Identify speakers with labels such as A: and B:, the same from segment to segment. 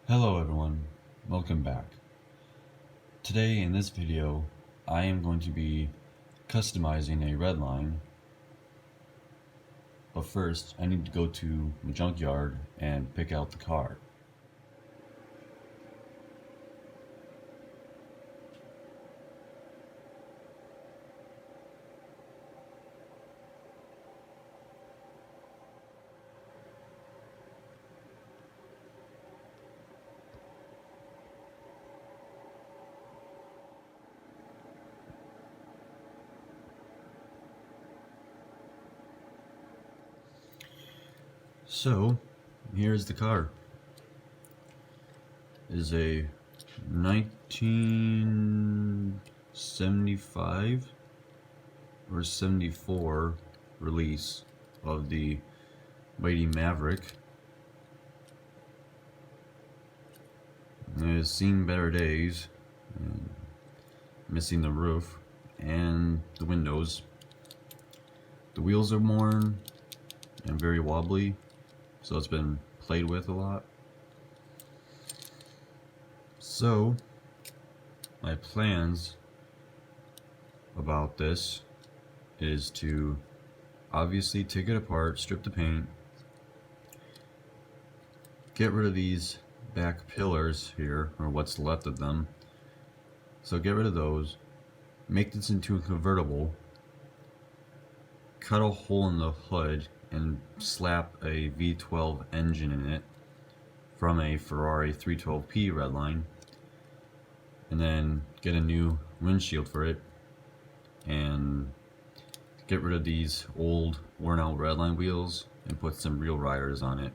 A: Hello everyone, welcome back. Today in this video I am going to be customizing a red line, but first I need to go to the junkyard and pick out the car. So, here's the car. It is a 1975 or 74 release of the mighty Maverick. It has seen better days, missing the roof and the windows. The wheels are worn and very wobbly, so it's been played with a lot. So my plans about this is to obviously take it apart, strip the paint, get rid of these back pillars here, or what's left of them. So get rid of those, make this into a convertible, cut a hole in the hood and slap a V12 engine in it from a Ferrari 312P redline, and then get a new windshield for it and get rid of these old worn out redline wheels and put some real riders on it.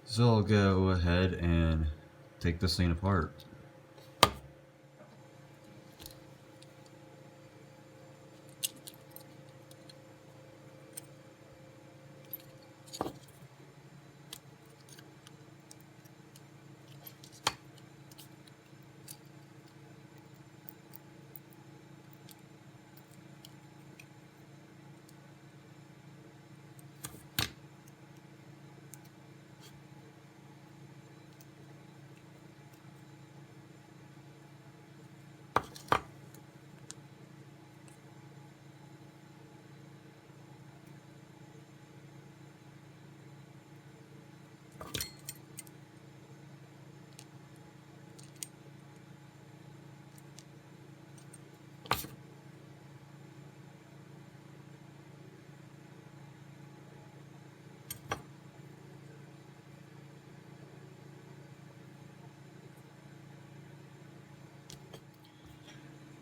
A: So I'll go ahead and take this thing apart.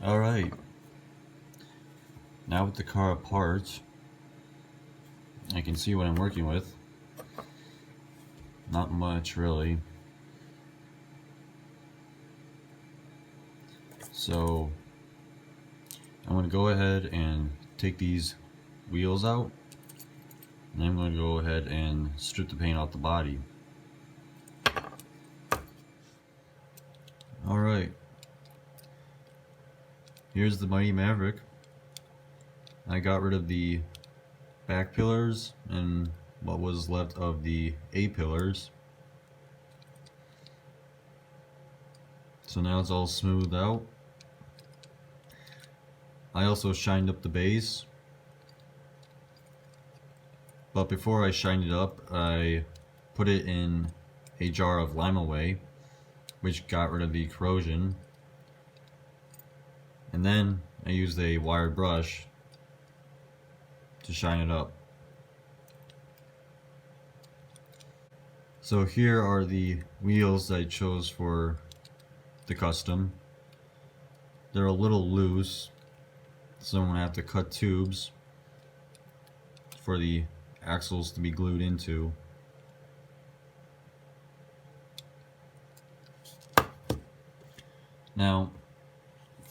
A: Alright, now with the car apart, I can see what I'm working with. Not much really. So I'm going to go ahead and take these wheels out, and I'm going to go ahead and strip the paint off the body. Alright. Here's the mighty Maverick. I got rid of the back pillars and what was left of the A pillars. So now it's all smoothed out. I also shined up the base. But before I shined it up, I put it in a jar of Lime-A-Way, which got rid of the corrosion. And then I used a wired brush to shine it up. So here are the wheels that I chose for the custom. They're a little loose, so I'm going to have to cut tubes for the axles to be glued into. Now,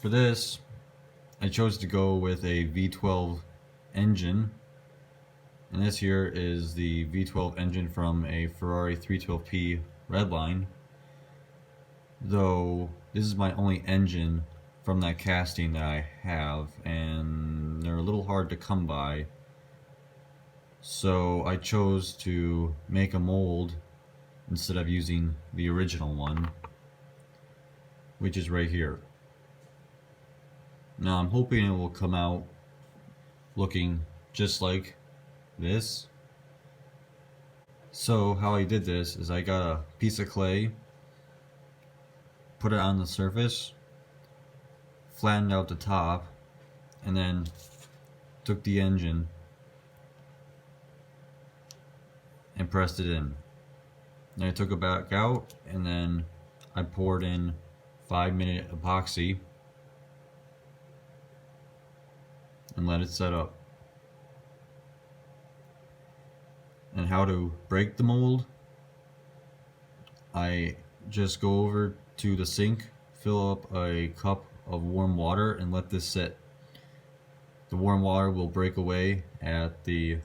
A: for this, I chose to go with a V12 engine, and this here is the V12 engine from a Ferrari 312P redline, though this is my only engine from that casting that I have, and they're a little hard to come by. So I chose to make a mold instead of using the original one, which is right here. Now I'm hoping it will come out looking just like this. So how I did this is I got a piece of clay, put it on the surface, flattened out the top, and then took the engine and pressed it in. Then I took it back out, and then I poured in 5-minute epoxy and let it set up. And how to break the mold, I just go over to the sink, fill up a cup of warm water, and let this sit. The warm water will break away at the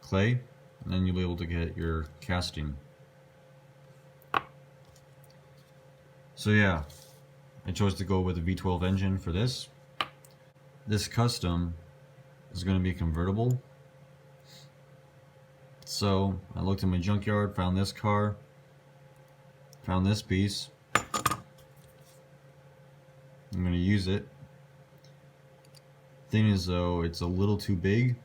A: clay, and then you'll be able to get your casting. So yeah, I chose to go with the V12 engine for this. This custom is going to be convertible. So I looked in my junkyard, found this car, found this piece. I'm going to use it. Thing is though, it's a little too big,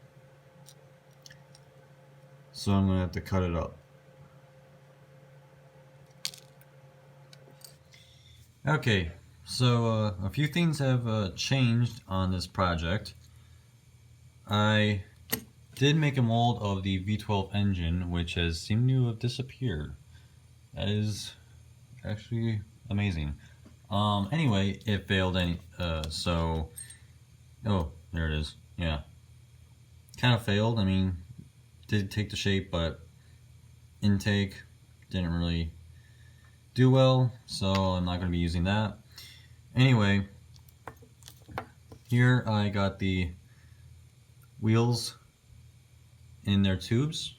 A: so I'm going to have to cut it up. Okay, so a few things have changed on this project. I did make a mold of the V12 engine, which has seemed to have disappeared. That is actually amazing. Anyway, it failed so oh, there it is. Yeah, kind of failed. I mean, did take the shape, but intake didn't really do well, so I'm not going to be using that. Anyway, here I got the wheels in their tubes,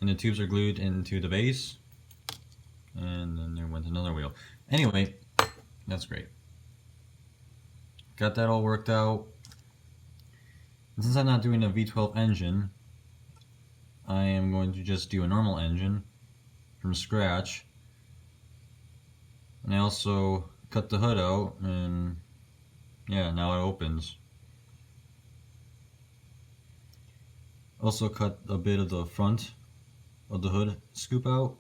A: and the tubes are glued into the base, and then there went another wheel. Anyway, that's great. Got that all worked out. And since I'm not doing a V12 engine, I am going to just do a normal engine from scratch. And I also cut the hood out, and yeah, now it opens. Also cut a bit of the front of the hood scoop out.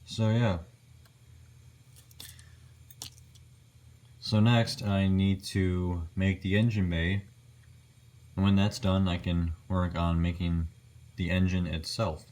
A: So yeah. So next I need to make the engine bay, and when that's done I can work on making the engine itself.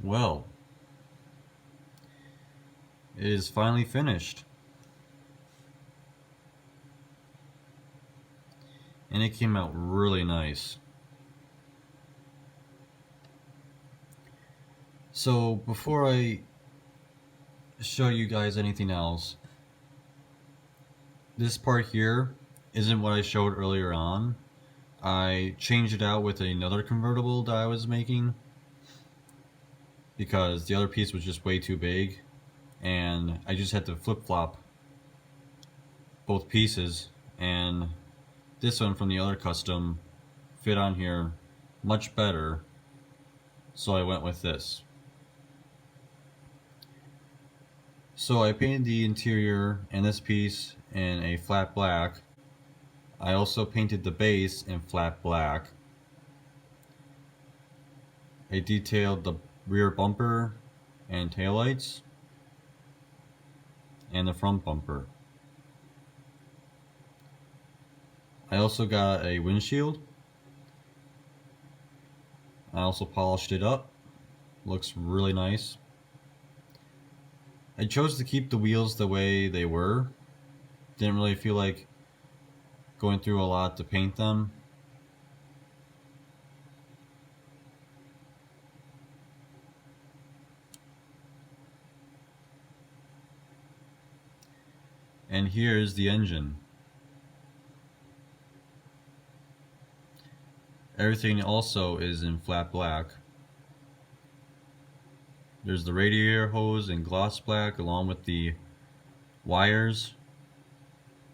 A: Well, it is finally finished. And it came out really nice. So before I show you guys anything else, this part here isn't what I showed earlier on. I changed it out with another convertible that I was making because the other piece was just way too big, and I just had to flip-flop both pieces, and this one from the other custom fit on here much better, so I went with this. So I painted the interior and this piece in a flat black. I also painted the base in flat black. I detailed the rear bumper and taillights and the front bumper. I also got a windshield. I also polished it up. Looks really nice. I chose to keep the wheels the way they were. Didn't really feel like going through a lot to paint them. And here's the engine. Everything also is in flat black. There's the radiator hose in gloss black along with the wires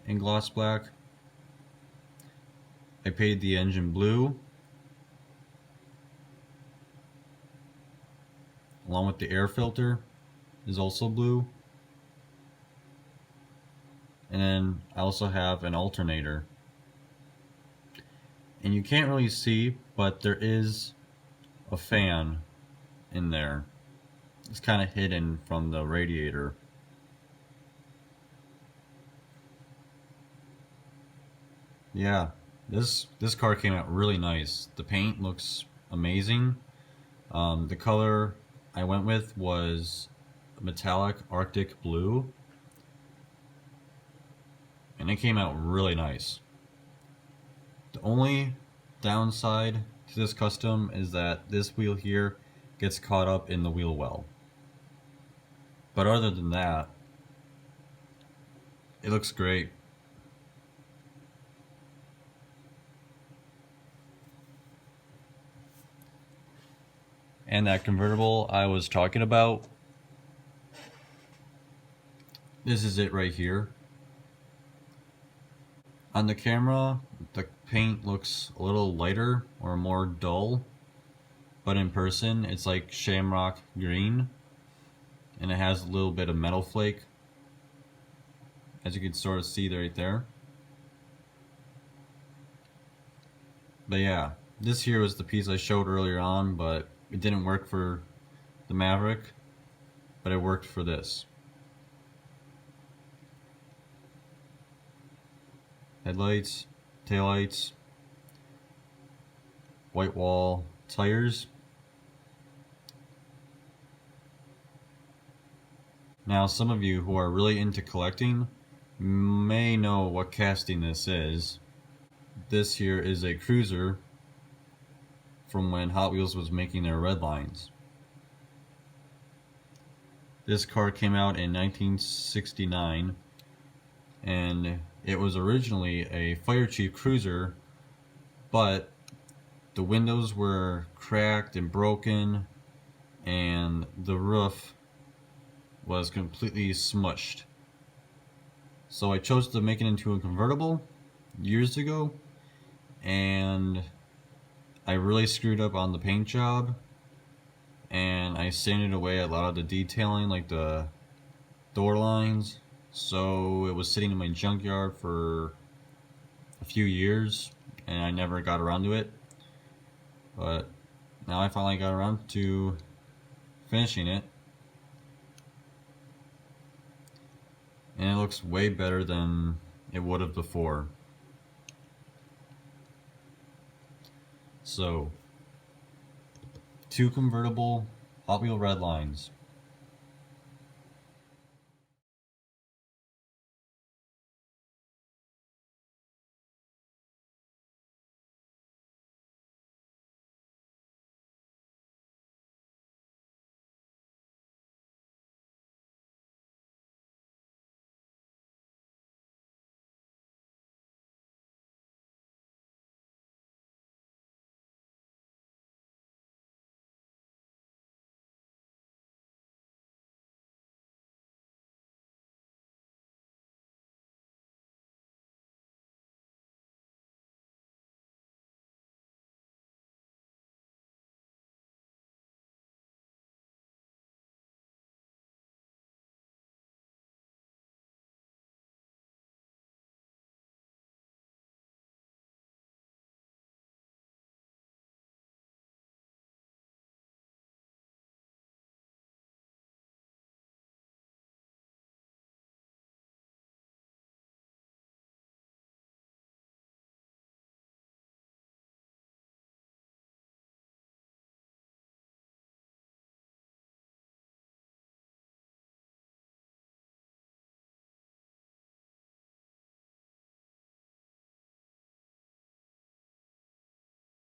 A: in gloss black. I painted the engine blue along with the air filter is also blue. And then I also have an alternator. And you can't really see, but there is a fan in there. It's kind of hidden from the radiator. Yeah, this car came out really nice. The paint looks amazing. The color I went with was metallic Arctic blue, and it came out really nice. The only downside to this custom is that this wheel here gets caught up in the wheel well. But other than that, it looks great. And that convertible I was talking about, this is it right here. On the camera, the paint looks a little lighter or more dull, but in person it's like shamrock green, and it has a little bit of metal flake, as you can sort of see right there. But yeah, this here was the piece I showed earlier on, but it didn't work for the Maverick, but it worked for this. Headlights, taillights, white wall tires. Now some of you who are really into collecting may know what casting this is. This here is a cruiser from when Hot Wheels was making their red lines. This car came out in 1969, and it was originally a fire chief cruiser, but the windows were cracked and broken, and the roof was completely smushed. So I chose to make it into a convertible years ago, and I really screwed up on the paint job, and I sanded away a lot of the detailing, like the door lines. So it was sitting in my junkyard for a few years, and I never got around to it. But now I finally got around to finishing it, and it looks way better than it would have before. So, 2 convertible Hot Wheel red lines.